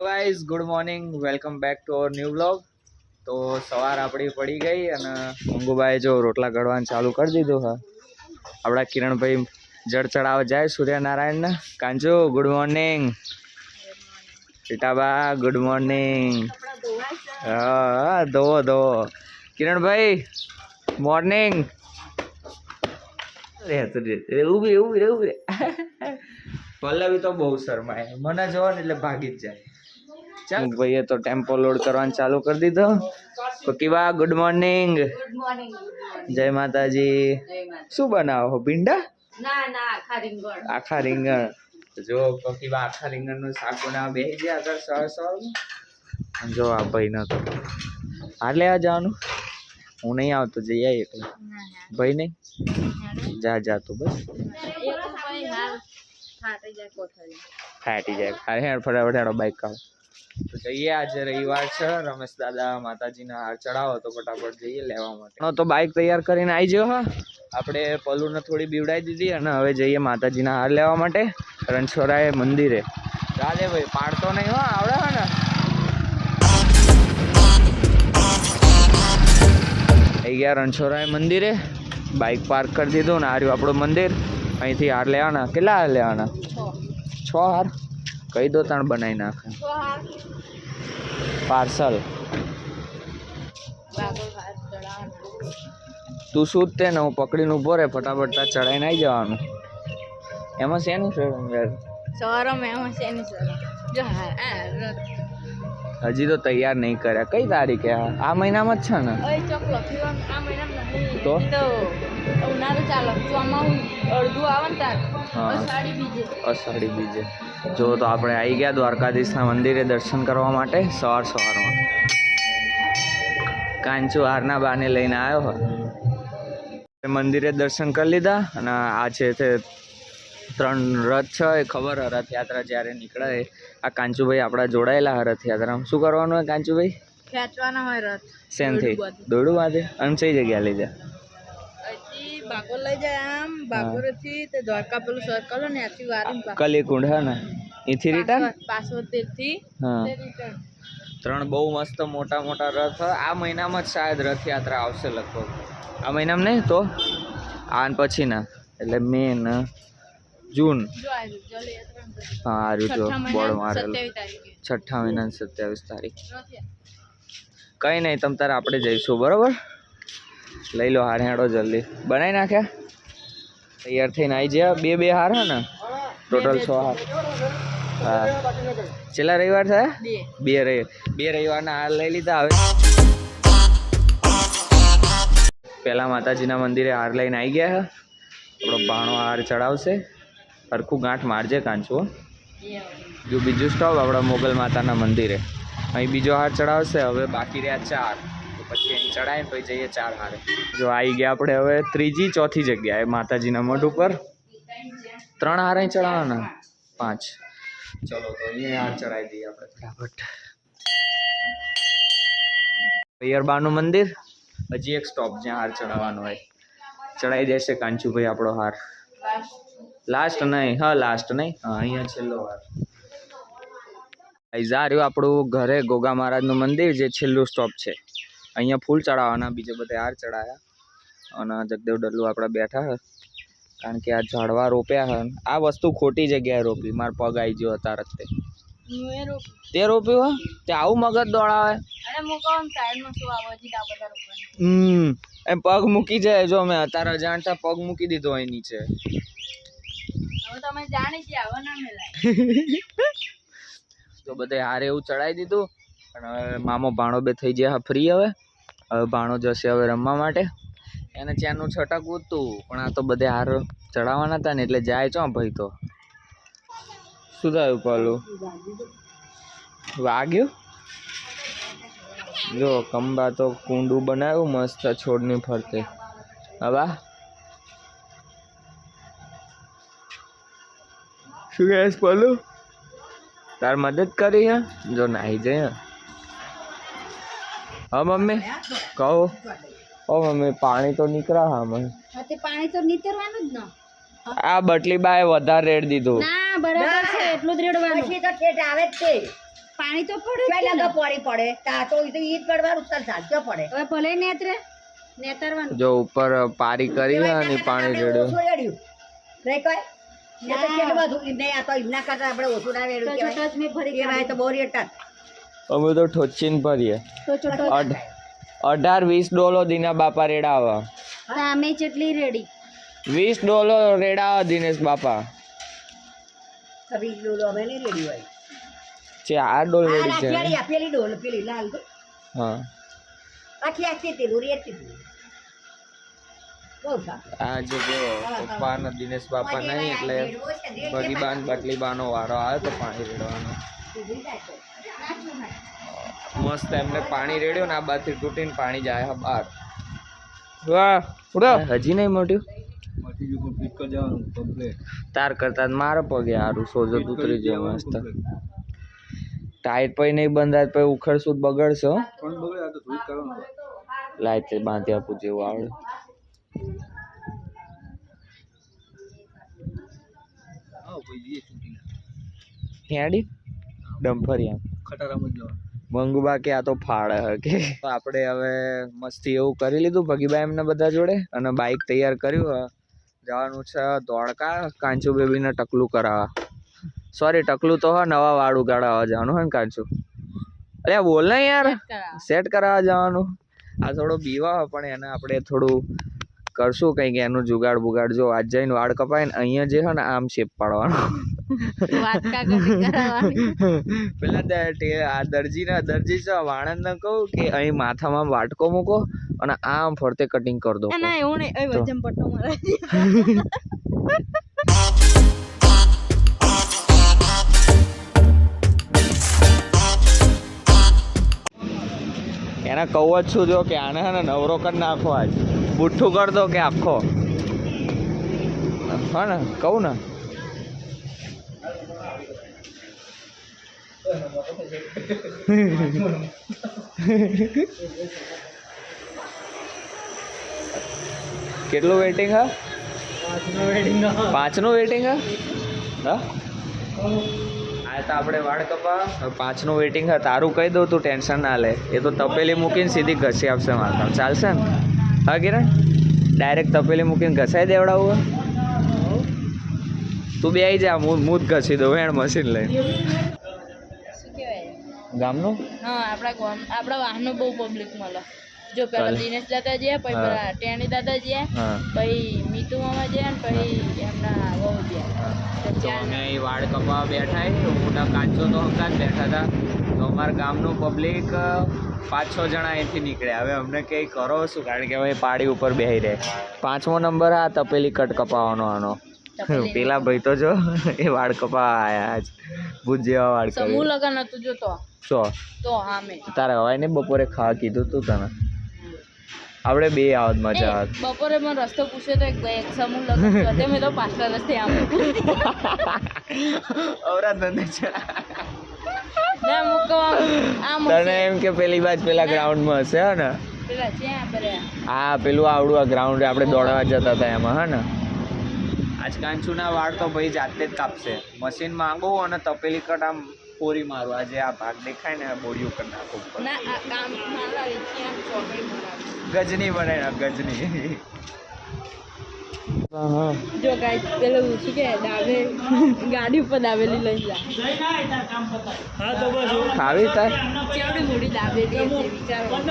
Guys good morning welcome back to our new vlog. તો સવાર આપણી પડી ગઈ અને મંગુભાઈ જો રોટલા ઘડવાનું ચાલુ કરી દીધું હા. આપણા કિરણભાઈ જળ ચડાવવા જાય સૂર્યનારાયણને. Kanchu good morning. Sitaba good morning. હા ધોવો ધોવો. કિરણભાઈ મોર્નિંગ. એવું પલ્લવી તો બહુ શરમાય, મને જોવા ને એટલે ભાગી જ જાય. ચાલ ભાઈએ તો ટેમ્પો લોડ કરવાનું ચાલુ કરી દીધો. કોકીબા ગુડ મોર્નિંગ. જય માતાજી. શું બનાવો ભીંડા? આખા રીંગણ. જો કોકીબા આખા રીંગણ નું શાક બનાવવા બેસી ગયા આગળ સવાર. જો આ ભાઈ ન તો હાર લેવા જવાનું. હું નહીં આવતો, જઈ આવી એટલે ભાઈ નહીં જા તું બસ ફાટી જાય. હેડ ફટાફટ હેડો બાઈક કાઢો તો જઈએ. આજે રવિવાર છે, રમેશ દાદા માતાજીના હાર ચડાવો તો ફટાફટ જઈએ લેવા માટે. તો બાઈક તૈયાર કરીને આવી ગયો હા. આપણે પલુને થોડી બીવડાવી દીધી અને હવે જઈએ માતાજીના હાર લેવા માટે રણછોડરાય મંદિરે. રાધે ભાઈ પાડતો નહીં હો, આવડે હે ને. આવી ગયા રણછોડરાય મંદિરે, બાઈક પાર્ક કરી દીધું ને હાર્યું આપણું મંદિર. અહીંથી હાર લેવાના. કેટલા હાર લેવાના? 6 હાર. કહી દો તાણ બનાવી નાખે પાર્સલ. તું શું જ તે ને હું પકડીને ઉભો રહે, ફટાફટ તાર ચડાઈને આવી જવાનું. એમાં શેનું છે હજી તો તૈયાર નહીં કર્યા. કઈ તારીખે? આ મહિનામાં જ છે ને? તો અષાઢી બીજે. જો તો આપણે આવી ગયા દ્વારકાધીશના મંદિરે દર્શન કરવા માટે સવારમાં. કાંચુ હારના બાને લઈને આવ્યો હોય. મંદિરે દર્શન કરી લીધા અને આ છે તે 3 રથ છે. એ ખબર રથયાત્રા જ્યારે નીકળે આ કાંચુભાઈ આપણા જોડાયેલા રથયાત્રામાં. શું કરવાનું હોય કાંચુભાઈ? ખેંચવાના હોય રથ. શેનથી? દોડું વાંધે. અને કઈ જગ્યા લઈ જાય? બાગોર લઈ જાય. આમ બાગોરથી તે દ્વારકા પેલું સર્કલ ને આથી વારી કલીકુંડ હે ને એથી રિટર્ન પાછો તેથી હા. 3 બહુ મસ્ત મોટા મોટા રથ. આ મહિનામાં જ શાયદ રથયાત્રા આવશે લગભગ. આ મહિનામાં નહીં તો આ પછી ના એટલે મે ને જૂન. હા આર્યું જો બોર્ડ મારેલું 6ઠા મહિનાની 27 તારીખ. કઈ નહીં તમ તારે આપણે જઈશું બરોબર. લઈ લો હાર. હેડો જલ્દી બનાવી નાખ્યા. તૈયાર થઈને આવી જાય. બે હાર હે ને ટોટલ 6 હાર. હા છેલ્લા રવિવાર થયા? બે રવિવારના હાર લઈ લીધા. હવે પહેલા માતાજીના મંદિરે હાર લઈને આવી ગયા. આપણો ભાણો હાર ચડાવશે. હરખું ગાંઠ મારજે કાંચું. જો બીજું સ્ટોપ આપણા મોગલ માતાના મંદિરે. અહીં બીજો હાર ચડાવશે. હવે બાકી રહ્યા 4. પછી અહીં ચડાવીને પછી જઈએ 4 હારે. જો આવી ગયા આપણે હવે 3જી 4થી જગ્યાએ માતાજીના મઢ ઉપર. 3 હાર અહીં ચડાવવાના 5. ચલો તો અહીંયા હાર ચડાવી દઈએ આપણે ફટાફટ. પિયરબાનું મંદિર. હજી એક સ્ટોપ જ્યાં હાર ચડાવવાનો હોય. ચડાવી દેશે કાંચુભાઈ આપણો હાર. લાસ્ટ નહીં. હા લાસ્ટ નહીં. હા અહીંયા છેલ્લો હાર. આ રહ્યું આપણું ઘરે ગોગા મહારાજનું મંદિર જે છેલ્લું સ્ટોપ છે. અહીંયા ફૂલ ચડાવવાના, બીજે બધે હાર ચડાયા. અને જગદેવ ડલ્લુ આપણા બેઠા હે કારણ કે આ ઝાડવા રોપ્યા હે. આ વસ્તુ ખોટી જગ્યાએ રોપી. માર પગ આવી ગયો અત્યારે જ તે રોપ્યું હે તે આવું મગજ દોડાવે. એમ પગ મૂકી જાય. જો મેં અત્યારે જાણતા પગ મૂકી દીધો અહીં નીચે. તો બધે હારે એવું ચડાવી દીધું. પણ હવે મામો ભાણો બે થઈ ગયા ફ્રી. હવે ભાણો જશે હવે રમવા માટે. એને ચારનું છટકવું હતું પણ આ તો બધે હાર ચડાવવાના હતા ને એટલે જાય ચો ભાઈ. તો શું થયું પેલું વાગ્યું? જો કંબા તો કુંડું બનાવ્યું મસ્ત છોડની ફરતે. હવે શું કહે પેલું તાર મદદ કરી હે? જો નાહી જાય. હા મમ્મી કહો. ઓ મમ્મી પાણી તો નીકળ્યા. હા મને પાણી તો નીકળવાનું જ ને. આ બટલી બાએ વધારે રેડ દીધું. ના બરાબર છે એટલું જ રેડવાનું. પછી તો ઠેઠ આવે જ છે. પાણી તો પડે પહેલા તો પાણી પડે તા તો ઈ પડવાનું ચાલ સાચો પડે હવે ભલે નેતરે નેતરવાનું જો ઉપર પારી કરી છે અને પાણી રેડ્યું રે કોઈ એ તો કેટલું બધું નહીં આ તો ઇના કરતા આપણે ઓછું ના વેડ્યું તો છોટો જ મેં ભરી કહેવાય તો બહુ રેટા અમે તો ઠોચીને ભરીએ તો છોટો 18-20 ડોલો દીના બાપા રેડાવા અમે જેટલી રેડી 20 ડોલો રેડાવા દિનેશ બાપા સભી ડોલો અમે નહીં રેડી હોય છે આ ડોલ રેડી છે આ પેલી ડોલ પેલી લાલ તો હા આખી તે રૂરી બહુ સારું આ જો પપ્પા ને દિનેશ બાપા નહીં એટલે ભગીબાન બટલીબાનો વારો આવ્યો તો પાણી રેડવાનો મસ્ત એમને પાણી રેડ્યો ને આ બાજુ તૂટીને પાણી જાય બહાર વાહ ઉડા હજી નહીં મોટ્યું તાર કરતા મારે પગે સારું સોજો ઉતરી જાય મસ્ત ટાઈટ પછી નહીં બંધાય પછી ઉખડશું બગડશો લાઈટ બાંધી આપું જેવું આવડે હેડી ડમ્ફરિયા મંગુબા કે આ તો ફાળે કે આપણે હવે મસ્તી એવું કરી લીધું ભગીબા એમને બધા જોડે અને બાઇક તૈયાર કર્યું જવાનું છે ધોળકા કાંચુ બેબીને ટકલું કરાવવા સોરી ટકલું તો નવા વાળું ગાળાવા જવાનું હોય ને કાંચુ અરે બોલ ને યાર સેટ કરાવવા જવાનું આ થોડો બીવા પણ એને આપણે થોડું કરશું કંઈક એનું જુગાડ બુગાડ જો આજ જઈને વાળ કપાય ને અહીંયા જે છે ને આમ શેપ પાડવાનો પેલા દરજી છે વાણંદ ને કહું કે અહીં માથામાં વાટકો મૂકો અને આમ ફરતે કટિંગ કરી દો એવું નહીં વજન પટ્ટો મારે એના કહું જ છું જો કે આને હે ને નવરો કરી નાખો આજ બુઠ્ઠું કરી દો કે આખો હા ને કહું ને કેટલું વેટિંગ હા 5નું વેટિંગ હા હા આ તો આપણે વાળ કપા 5નું વેટિંગ હા તારું કહી દઉં તું ટેન્શન ના લે એ તો તપેલી મૂકીને સીધી ઘસી આપશે માથા ચાલશે ને હા કિરણ ડાયરેક્ટ તપેલી મૂકીને ઘસાઈ દેવડાવું તું બે આવી જા હું જ ઘસી દઉં એણ મશીન લઈને ગામનું હા આપણા વાહનો બહુ પબ્લિક મળે જો પેલા દિનેશ દાદા જ્યાં પછી પેલા ટેણી દાદા જ્યાં પછી મીતુ મામા જ્યાં પછી એમના વહુ જ્યાં તો અમે અહીં વાળ કપાવા બેઠા હું ના કાચો તો હમણાં જ બેઠા હતા તો અમારા ગામનું પબ્લિક 5-6 જણા અહીંથી નીકળ્યા હવે અમને કંઈ કરો શું કારણ કે હવે પાડી ઉપર બેસી રહે 5મો નંબર આ તપેલી કટ કપાવવાનો આનો પેલા ભાઈ તો જો એ વાળ કપાવા આયા આજ ભૂત જેવા વાળ સમૂહ લગન હતું જો તો આમે તારે હવાય ને બપોરે ખાવા કીધું તું તને આપણે બે આવત મજા આવત બપોરે મને રસ્તો પૂછ્યો તો એક સમૂહ લગન હતો મેં તો પાછલા રસ્તે આમ ઓરા તને ના મુકવા આમ તને એમ કે પેલી બાજ પેલા ગ્રાઉન્ડમાં હશે હે ને પેલા જ્યાં પરે હા પેલું આવડું આ ગ્રાઉન્ડ આપણે દોડવા જતા હતા એમાં હે ને આજ કાંચુના વાળ તો ભાઈ જાતે જ કાપશે મશીન માંગો અને તપેલી કટ આમ પોરી મારું આજે આ ભાગ દેખાય ને બોડિયું કરી નાખું ના આ કામ મારા ત્યાં ચોકડી બનાવી ગજની બનાવી ગજની જો ગાઈસ પેલું શું કે દાવે ગાડી ઉપર દાવેલી લઈ જા ખાવી તાર કેવડી મોડી દાવેલી હશે વિચારો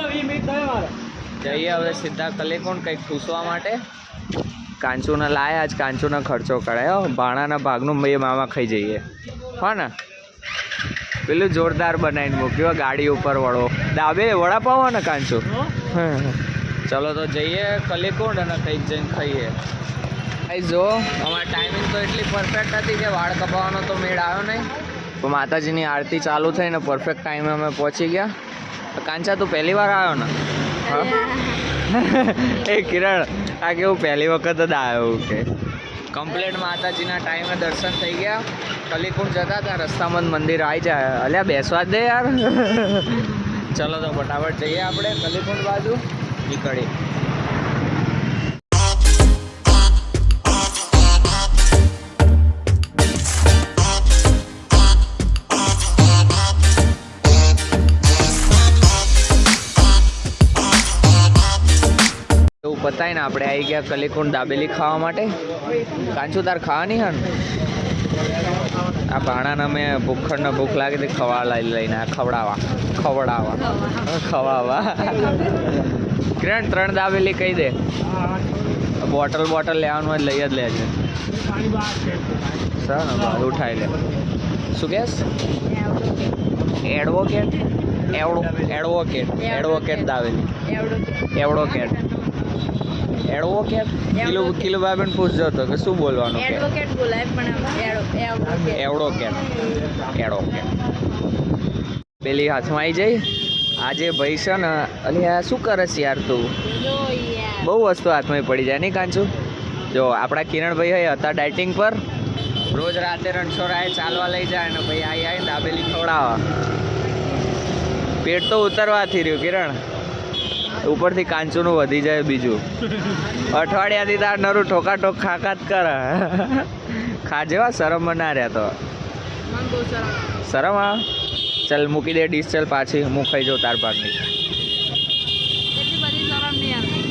જઈએ હવે સીધા કલેકોણ કંઈક ઠૂસવા માટે કાંચુને લાયા આજ કાંચુનો ખર્ચો કરાયો ભાણાના ભાગનું બે મામા ખાઈ જઈએ હા ને પેલું જોરદાર બનાવીને મૂક્યો ગાડી ઉપર વળો દાબે વડાપાવ ને કાંચુ ચલો તો જઈએ કલીકુંડ અને કંઈક જઈને ખાઈએ ભાઈ જો અમારી ટાઈમિંગ તો એટલી પરફેક્ટ હતી કે વાળ કપાવવાનો તો મેળ આવ્યો નહીં તો માતાજીની આરતી ચાલુ થઈને પરફેક્ટ ટાઈમે અમે પહોંચી ગયા કાંચા તું પહેલી વાર આવ્યો ને હા એ કિરણ આ કેવું પહેલી વખત જ આવ્યો કે કમ્પ્લેટ માતાજીના ટાઈમે દર્શન થઈ ગયા કલીકુંડ જતા હતા રસ્તામાં મંદિર આવી જાય અલ્યા બેસવા જ દે યાર ચલો તો ફટાફટ જઈએ આપણે કલીકુંડ બાજુ નીકળી બતાવીને આપણે આવી ગયા કલીકુંડ દાબેલી ખાવા માટે. કાંચુ તાર ખાવાની હે ને? આ ભાણાને અમે ભૂખ લાગી હતી લઈને આ ખવડાવવા. કિરણ 3 દાબેલી કહી દે. બોટલ લેવાનું હોય લઈ જ લેજે. સર ને બાદ ઉઠાઈ લે. શું કહેશ? એડવોકેટ દાબેલી. એડવોકેટ કિલો બાબેન પૂછજો તો કે શું બોલવાનું. એડવોકેટ બોલાય પણ એડવોકેટ પેલી હાથમાં આવી જઈ. આજે ભાઈ છે ને અલી આ શું કરે છે યાર તું? બહુ વસ્તુ હાથમાં પડી જાય નહીં કાંચુ? જો આપણા કિરણભાઈ હોય હતા ડાયટિંગ પર, રોજ રાતે રણછોડરાએ ચાલવા લઈ જાય ને ભાઈ આવીને દાબેલી ખવડાવવા. પેટ તો ઉતરવાથી રહ્યું કિરણ, ઉપરથી કાંચુનું વધી જાય. બીજું અઠવાડિયાથી તાર નરું ઠોક ખાકાત કરે. ખાજે શરમ ના રહ્યા તો. શરમ આ ચાલ મૂકી દે ડીશ. ચાલ પાછી હું ખાઈ જાઉં તાર ભાગની.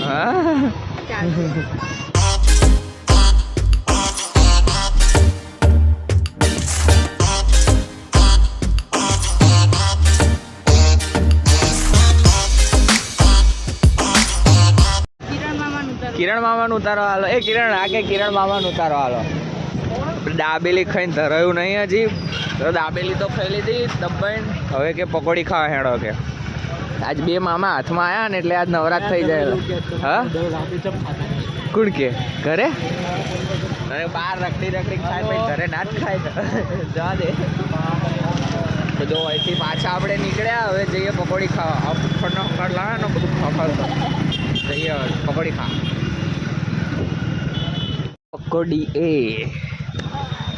હા કિરણ મામાનું ઉતારો હાલો. એ કિરણ આ કે કિરણ મામાનું ઉતારો હાલો. દાબેલી ખાઈને ધરાયું નહીં હજી તો દાબેલી તો ખાઈ લીધી દબાઈને. હવે કે પકોડી ખાવા હેડો કે. આજ 2 મામા હાથમાં આવ્યા ને એટલે આજ નવરાત થઈ જાય. હા કોણ કે ઘરે? અરે બહાર રખડી ખાય ભાઈ, ઘરે ના જ ખાય. જવા દે. તો જો અહીંથી પાછા આપણે નીકળ્યા. હવે જઈએ પકોડી ખાવા. ફળ લાવે ને બધું ખાવા જઈએ પકોડી ખાવા. પકોડી એ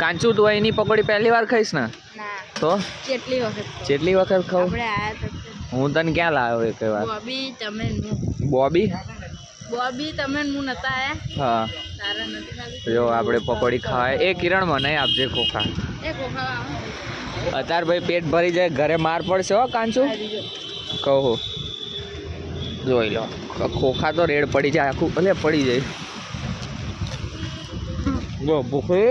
કાંચુ તું એની પકોડી પહેલી વાર ખાઈશ ને? તો કેટલી વખત ખાવ? હું તને ક્યાં લાવ્યો એક વાર? બોબી તમે નતા આયા? હા જો આપણે પકોડી ખાવા. એ કિરણ મને આપજે ખોખા. અત્યારે ભાઈ પેટ ભરી જાય, ઘરે માર પડશે હો કાંચુ કહું. જોઈ લો ખોખા તો રેડ પડી જાય આખું. ભલે પડી જાય. જો ભૂખે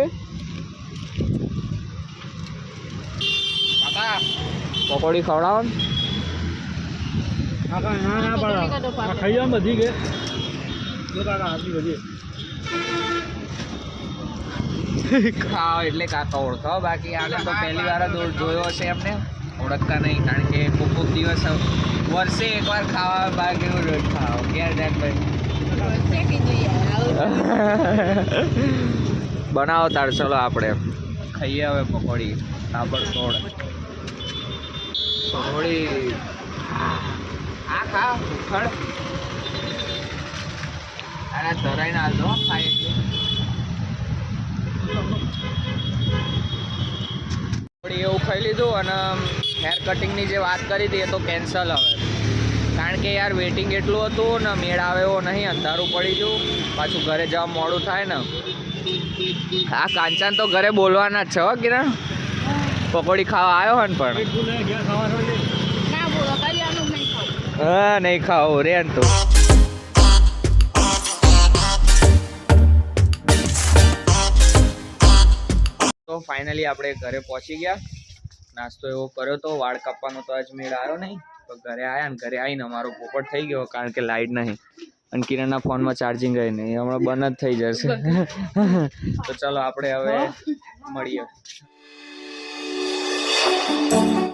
પકોડી ખવડાવો ને. ખાઓ એટલે કાકા ઓળખો. બાકી આને તો પહેલી વાર જ જોયો હશે એમને, ઓળખતા નહીં. કારણ કે કોક દિવસ વર્ષે એકવાર ખાવા, બાકી રોજ ખાઓ. ક્યારે બનાવો તાર. ચલો આપણે ખાઈએ હવે પકોડી. તાબડતોડ પકોડી. આ ખા ખડ આ ધરાઈને હાલતો ખાય એટલે. એવું ખાઈ લીધું. અને હેર કટિંગની જે વાત કરી હતી એ તો કેન્સલ હવે. કારણ કે યાર વેટિંગ એટલું હતું ને મેળ આવે એવો નહીં. અંધારું પડી ગયું, પાછું ઘરે જવા મોડું થાય ને. આ કાંચાન તો ઘરે બોલવાના જ છે હો કિરણ. પકોડી ખાવા આવ્યો હોય ને પણ હા નહીં ખાવું રે તો. તો ફાઇનલી આપણે ઘરે પહોંચી ગયા. નાસ્તો એવો કર્યો તો. વાળ કાપવાનો તો આજ મેળ આવ્યો નહીં. તો ઘરે આવ્યા ને ઘરે આવીને અમારો પોપટ થઈ ગયો. કારણ કે લાઇટ નહીં અને કિરણના ફોનમાં ચાર્જિંગ રહી નહીં. હમણાં બંધ જ થઈ જશે. તો ચલો આપણે હવે મળીએ.